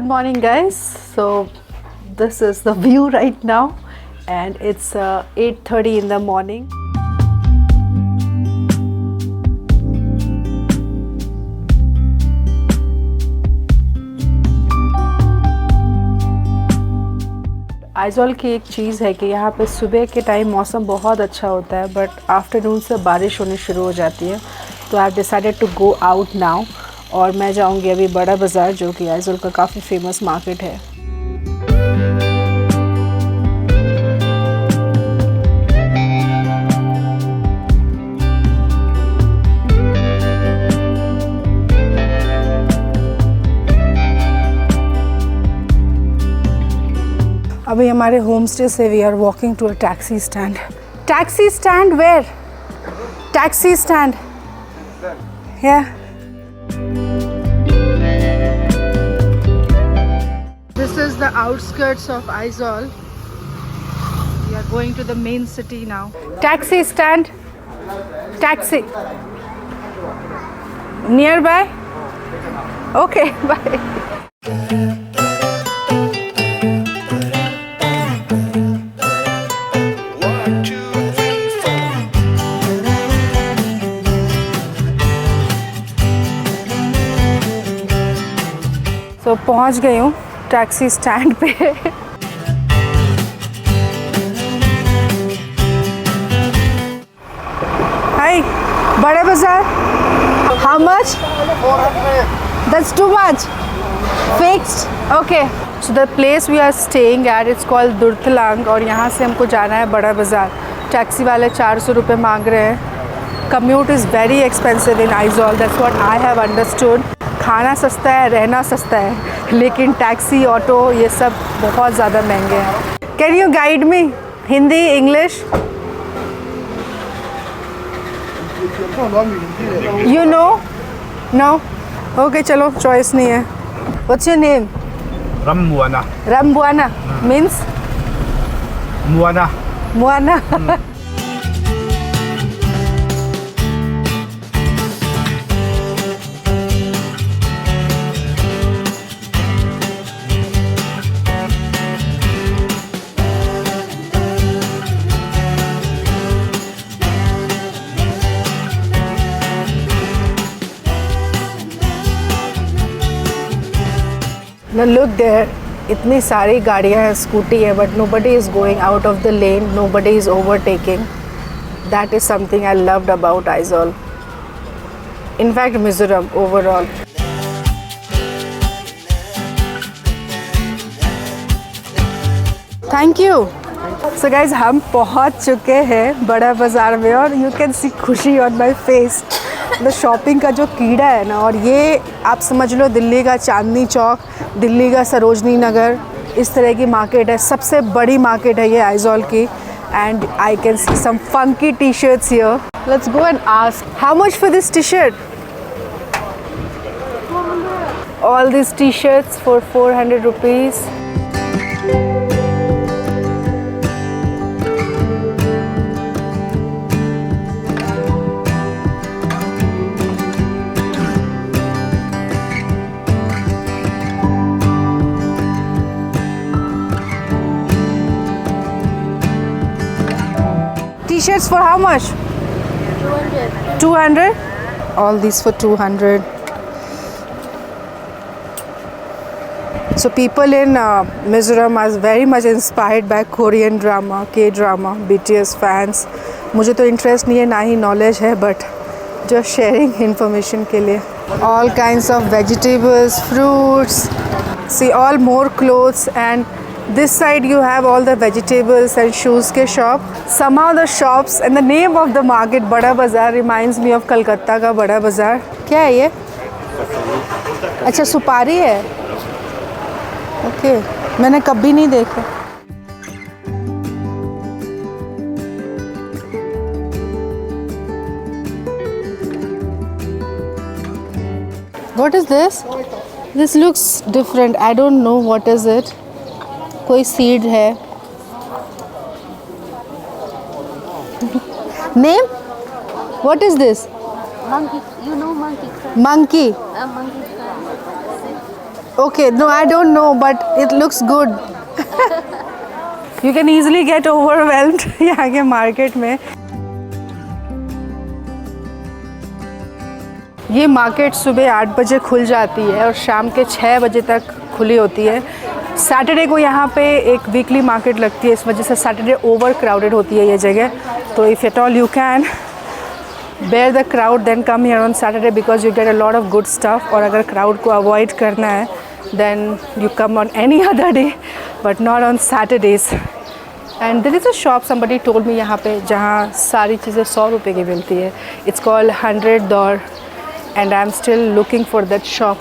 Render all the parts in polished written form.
morning guys. So this is the view right now and it's 8:30 in the morning. Aizawl की एक चीज़ है कि यहाँ पे सुबह के टाइम मौसम बहुत अच्छा होता है बट आफ्टरनून से बारिश होनी शुरू हो जाती है, तो I have decided to go out now और मैं जाऊँगी अभी बड़ा बाज़ार जो कि आइजॉल का काफ़ी फेमस मार्केट है। अभी हमारे होम स्टे से we are walking to a taxi stand. Taxi stand where? Taxi stand yeah this is the outskirts of Aizawl. We are going to the main city now. Taxi stand, taxi nearby. Okay bye. तो पहुंच गई हूँ taxi stand पे। Hi बड़े बाजार। How much? 400। That's too much. Fixed? Okay. So the place we are staying at it's called Durtlang और यहाँ से हमको जाना है बड़ा बाजार। टैक्सी वाले 400 रुपये मांग रहे हैं। Commute is very expensive in Aizawl, that's what I have understood. खाना सस्ता है, रहना सस्ता है, लेकिन टैक्सी ऑटो ये सब बहुत ज़्यादा महंगे हैं। Can you guide me? Hindi, English? You know? No? Okay चलो, चॉइस नहीं है। What's your name? Rambuana. Rambuana means? Muana. Muana. Now look there, इतनी सारी गाड़ियाँ हैं, स्कूटी है, but nobody is going out of the lane, nobody is overtaking. That is something I loved about Aizawl. In fact, Mizoram overall. Thank you. So guys, हम पहुँच चुके हैं बड़ा बाज़ार में और you can see खुशी on my face. मतलब शॉपिंग का जो कीड़ा है ना, और ये आप समझ लो दिल्ली का चांदनी चौक, दिल्ली का सरोजनी नगर, इस तरह की मार्केट है। सबसे बड़ी मार्केट है ये आइजॉल की। And I can see some funky T shirts here. Let's go and ask how much for this T shirt? All this T shirts for 400 rupees. T-shirts for how much? 200. 200? All these for 200. So people in Mizoram are very much inspired by Korean drama, K-drama, BTS fans. मुझे तो interest नहीं है, ना ही knowledge है, but just sharing information के लिए. All kinds of vegetables, fruits. See all more clothes, and this side you have all the vegetables and shoes के shop. Somehow the shops and the name of the market बड़ा बाज़ार reminds me of Calcutta का बड़ा बाज़ार। क्या है ये? अच्छा सुपारी है। ओके, मैंने कभी नहीं देखा। What is this? This looks different. I don't know what is it. कोई सीड है। Name? What is this? Monkey. You know monkey. Monkey. Monkey. Okay, no, I don't know, but it looks good. You can easily get overwhelmed यहाँ के market में. ये market सुबह 8 बजे खुल जाती है और शाम के 6 बजे तक खुली होती है. सैटरडे को यहाँ पे एक वीकली मार्केट लगती है, इस वजह से सैटरडे ओवर क्राउडेड होती है ये जगह. तो if at all you can bear the crowd, then come here on Saturday because you get a lot of good stuff. और अगर crowd को avoid करना है then you come on any other day but not on Saturdays. And there is a shop somebody told me यहाँ पे जहाँ सारी चीज़ें 100 रुपये की मिलती है. It's called 100 Dor and I'm still looking for that shop.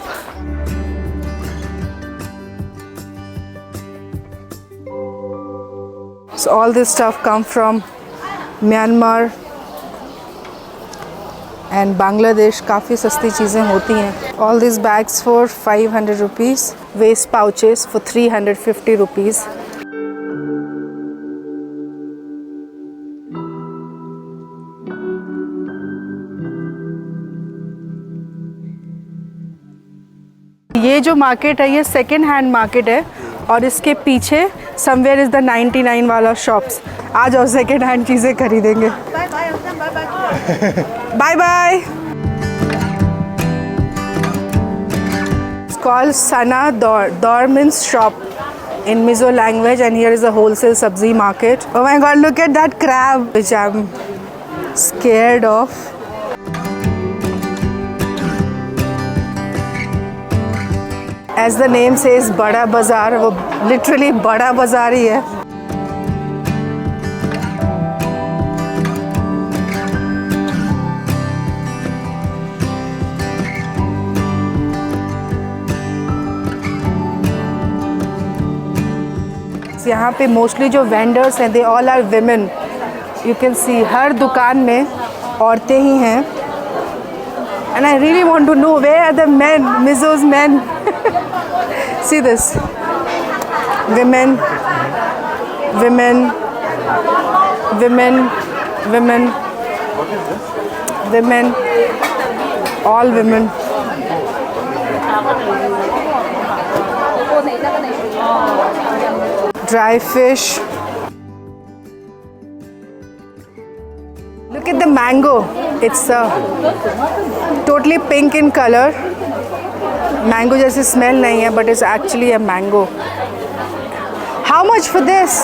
So all this stuff come from Myanmar and Bangladesh. काफ़ी सस्ती चीज़ें होती हैं. All these bags for 500 rupees. Waist pouches for 350 rupees. ये जो मार्केट है ये सेकेंड हैंड मार्केट है और इसके पीछे समवेयर इज़ द 99 वाला शॉप्स. आ जाओ सेकेंड हैंड चीज़ें खरीदेंगे. Bye bye. It's called Sana Dor. Dor means shop in Mizo language, and here is a wholesale sabzi market. Oh my god, look at that crab which I'm scared of. As the name says, Bada Bazaar, वो literally बड़ा बाजार ही है. यहाँ पे mostly जो vendors हैं they all are women. You can see her दुकान में औरतें ही हैं. And I really want to know where are the men, Mizos men. See this, women women women women women, all women. Dry fish. Look at the mango. It's totally pink in color. Mango जैसी smell नहीं है, but it's actually a mango. How much for this?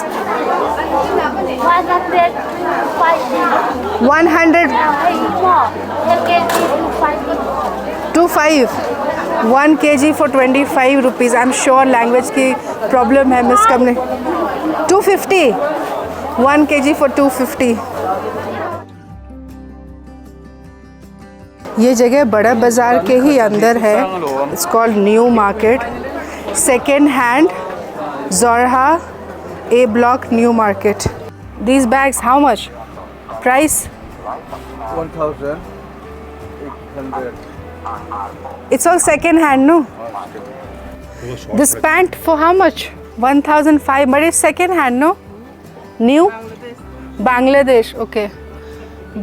100. 25. 1 kg for 25 rupees. I'm sure language की problem है miss करने. 250. 1 kg for 250. ये जगह बड़ा बाज़ार के ही अंदर है. It's called new market. Second hand जोरहा A block new market. These bags how much? Price? 1,800. It's all second hand, no? This pant for how much? 1,500, but it's second hand, no? New? Bangladesh, okay.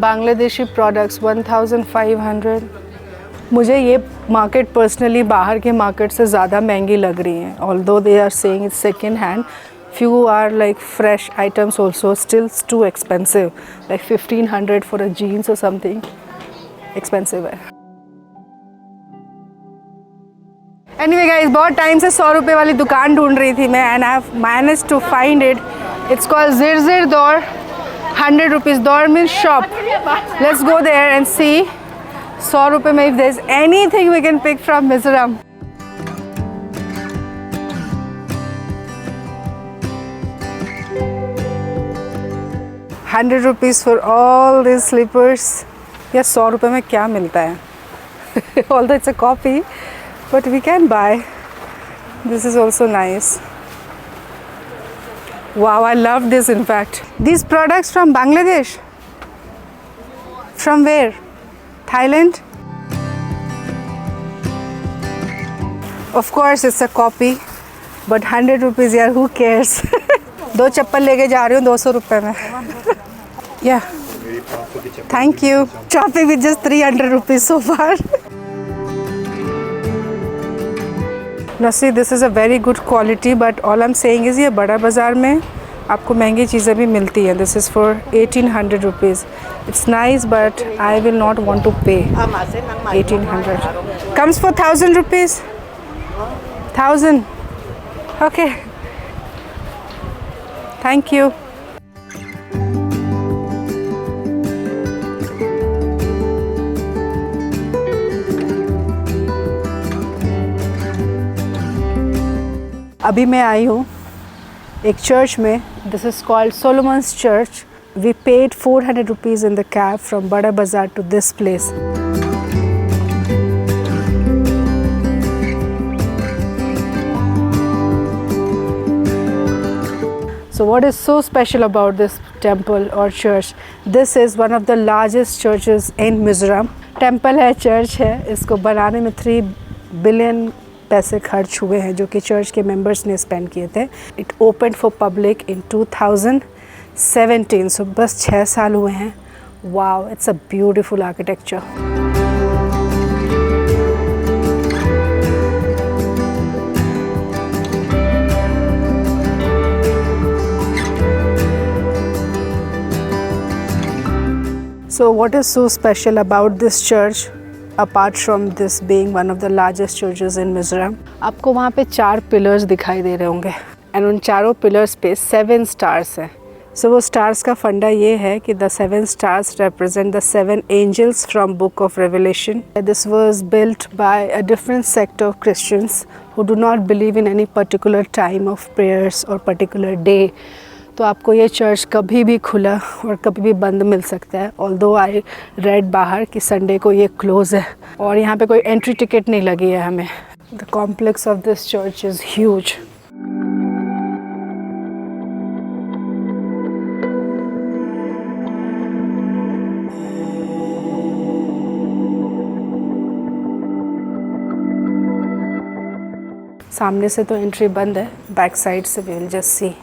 Bangladeshi products 1,500. मुझे ये market personally बाहर के market से ज़्यादा महंगी लग रही हैं. Although they are saying it's second hand, few are like fresh items also. Still it's too expensive. Like 1,500 for a jeans or something. Expensive है. Anyway guys, बहुत टाइम से 100 रुपये वाली दुकान ढूंढ रही थी मैं and I have managed to find it. It's called Zirzir Dor. 100 rupees. Dor means shop. Let's go there and see 100 रुपये में if there's anything we can pick from Mizoram. 100 rupees for all these slippers. यार 100 रुपये में क्या मिलता है? Although it's a copy, but we can buy. This is also nice. Wow, I love this in fact. These products from Bangladesh? From where? Thailand? Of course it's a copy, but 100 rupees यार, who cares? 2 चप्पल लेके जा रही हूँ 200 रुपये में. Yeah. Thank you. Shopping with just 300 rupees so far. Now see, this is a very good quality, but all I'm saying is ये बड़ा बाज़ार में आपको महंगी चीज़ें भी मिलती हैं. This is for 1800 rupees. It's nice, but I will not want to pay 1800. Comes for 1000 rupees. 1000. Okay. Thank you. अभी मैं आई हूँ एक चर्च में. This is called Solomon's church. वी पेड 400 rupees in the cab from बड़ा बाज़ार to this place. So what is so special about this temple or church? This is one of the largest churches in Mizoram. Temple है, church है. इसको बनाने में 3 billion पैसे खर्च हुए हैं जो कि चर्च के मेंबर्स ने स्पेंड किए थे. It open for public in 2017. सो बस 6 साल हुए हैं. Wow, it's a beautiful architecture. So what is so special about this church apart from this being one of the largest churches in Mizoram? आपको वहाँ पे 4 पिलर्स दिखाई दे रहे होंगे एंड उन चारों पिलर्स पे 7 स्टार्स हैं. सो वो स्टार्स का फंडा ये है कि the 7 stars represent the 7 angels from Book of Revelation. This was built by a different sect of Christians who do not believe in any particular time of prayers or particular day. तो आपको ये church कभी भी खुला और कभी भी बंद मिल सकता है. ऑल्दो आई रेड बाहर कि संडे को ये क्लोज़ है और यहाँ पे कोई एंट्री टिकट नहीं लगी है हमें. The complex of this church is huge. सामने से तो एंट्री बंद है, बैक साइड से we will just see.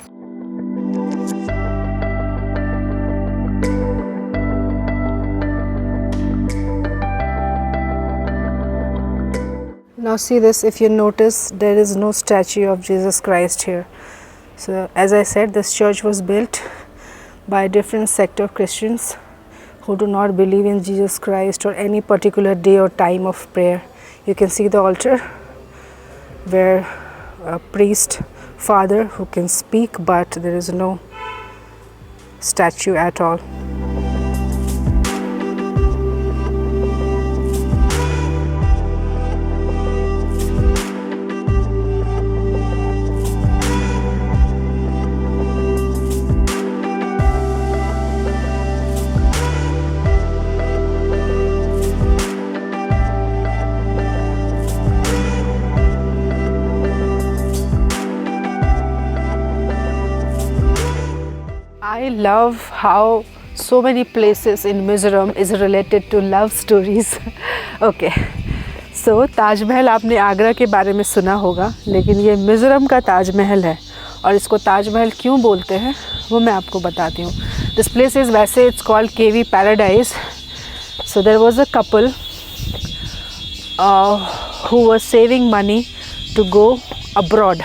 Now see this, if you notice there is no statue of Jesus Christ here. So as I said, this church was built by a different sect of Christians who do not believe in Jesus Christ or any particular day or time of prayer. You can see the altar where a priest father who can speak, but there is no statue at all. I love how so many places in Mizoram is related to love stories. Okay, so Taj Mahal आपने आगरा के बारे में सुना होगा, लेकिन ये मिज़ोरम का ताजमहल है और इसको ताजमहल क्यों बोलते हैं वो मैं आपको बताती हूँ. दिस प्लेस इज़ वैसे it's called K V paradise. So there was a couple who was saving money to go abroad.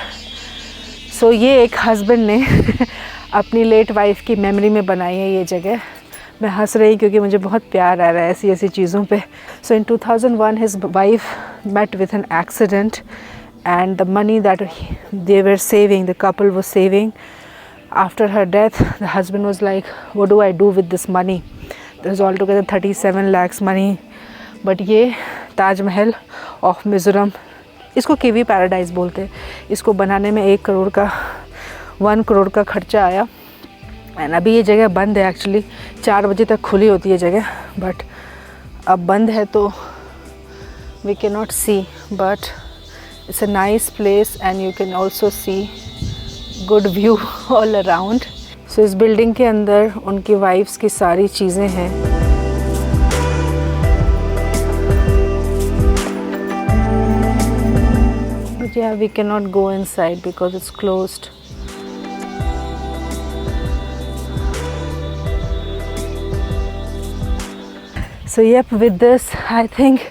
सो ये एक हस्बैंड ने अपनी लेट वाइफ की मेमोरी में बनाई है ये जगह. मैं हंस रही क्योंकि मुझे बहुत प्यार आ रहा है ऐसी ऐसी चीज़ों पे. So in 2001 his wife met with an accident and the money that they were saving, the couple was saving, after her death the husband was like what do I do with this money. This is all together 37 lakhs money. But ये Taj Mahal of Mizoram, इसको केवी paradise बोलते हैं. इसको बनाने में 1 करोड़ का खर्चा आया. एंड अभी ये जगह बंद है. एक्चुअली 4 बजे तक खुली होती है जगह, बट अब बंद है तो we can not see. But it's a nice place and you can also see good view all around. So इस बिल्डिंग के अंदर उनकी वाइफ्स की सारी चीज़ें हैं. But yeah, we cannot go inside because it's closed. So yep, with this I think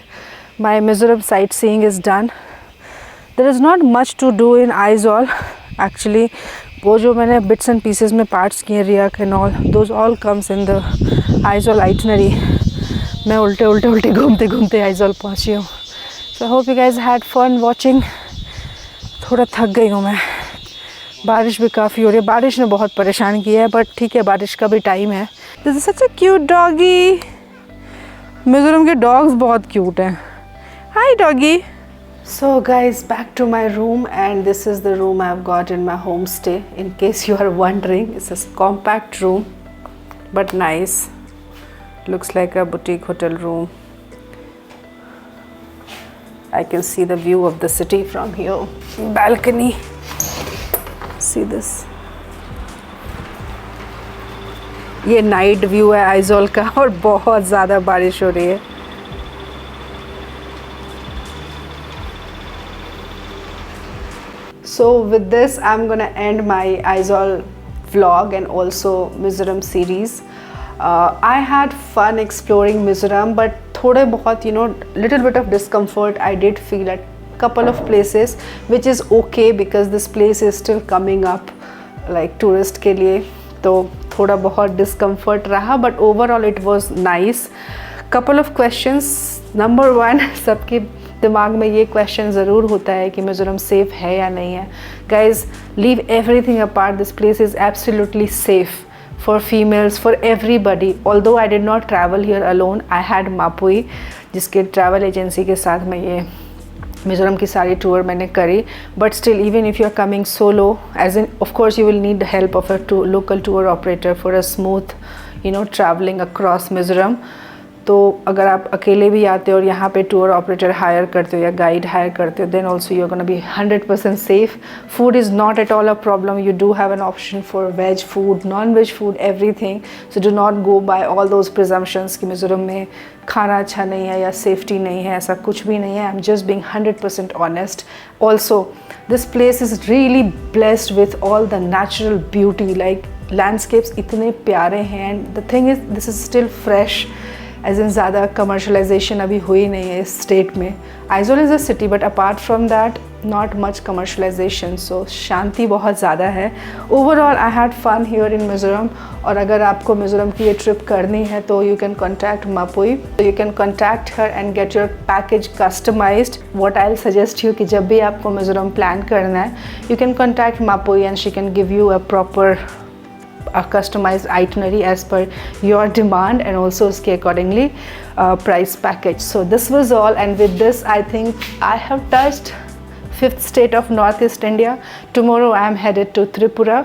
my Mizoram sightseeing is done. There is not much to do in Aizawl actually. वो जो मैंने बिट्स एंड पीसेस में parts किए Reiek and all, those all comes in the Aizawl itinerary. मैं उल्टे घूमते आइजॉल पहुंची हूँ. So I hope you guys had fun watching. थोड़ा थक गई हूँ मैं. बारिश भी काफ़ी हो रही है. बारिश ने बहुत परेशान किया है, बट ठीक है, बारिश का भी टाइम है. This is such a cute doggy. Mizoram के डॉग्स बहुत क्यूट हैं. हाय doggy. So guys, back to my room, and this is the room I've got in my homestay. In case you are wondering, it's a compact room but nice. Looks like a boutique hotel room. I can see the view of the city from here. Balcony. See this. ये night view है आइजॉल का और बहुत ज़्यादा बारिश हो रही है. So with this, I'm gonna end my Aizawl vlog and also Mizoram series. I had fun exploring Mizoram, but थोड़े बहुत, little bit of discomfort I did feel at couple of places, which is okay because this place is still coming up like tourist के लिए. तो थोड़ा बहुत discomfort रहा, but overall it was nice. Couple of questions. Number 1, सबके दिमाग में ये क्वेश्चन ज़रूर होता है कि मिज़ोरम सेफ़ है या नहीं है. Guys, leave everything apart. This place is absolutely safe for females, for everybody. Although I did not travel here alone, I had Mapui, जिसके ट्रैवल एजेंसी के साथ मैं ये मिज़ोरम की सारी टूर मैंने करी. But still, even if you are coming solo, as in of course you will need the help of a local tour operator for a smooth travelling across Mizoram. तो अगर आप अकेले भी आते हो और यहाँ पे टूर ऑपरेटर हायर करते हो या गाइड हायर करते हो, then also you are gonna be 100% safe. Food is not at all a problem. You do have an option for veg food, non veg food, everything. So do not go by all those presumptions कि मिज़ोरम में खाना अच्छा नहीं है या safety नहीं है. ऐसा कुछ भी नहीं है. I am just being 100% honest. Also this place is really blessed with all the natural beauty. Like landscapes इतने प्यारे हैं. And the thing is, this is still fresh. As in ज़्यादा कमर्शलाइजेशन अभी हुई नहीं है इस स्टेट में. Aizawl is a city, but apart from that not much commercialisation. So शांति बहुत ज़्यादा है. Overall I had fun here in Mizoram. और अगर आपको मिज़ोरम की ये ट्रिप करनी है तो you can contact Mapui. You can contact her and get your package customised. What I will suggest you कि जब भी आपको मिज़ोरम प्लान करना है, you can contact Mapui and she can give you a proper a customized itinerary as per your demand and also uske accordingly price package. So this was all, and with this I think I have touched 5th state of Northeast India. Tomorrow I am headed to Tripura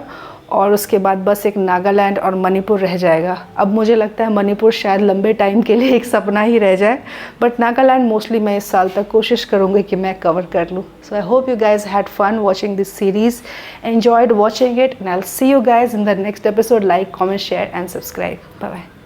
और उसके बाद बस एक नागालैंड और मणिपुर रह जाएगा. अब मुझे लगता है मणिपुर शायद लंबे टाइम के लिए एक सपना ही रह जाए, बट नागालैंड मोस्टली मैं इस साल तक कोशिश करूँगी कि मैं कवर कर लूँ. So I hope you guys had fun watching this series, enjoyed watching it, and I will see you guys in the next episode. Like, comment, share and subscribe. Bye bye.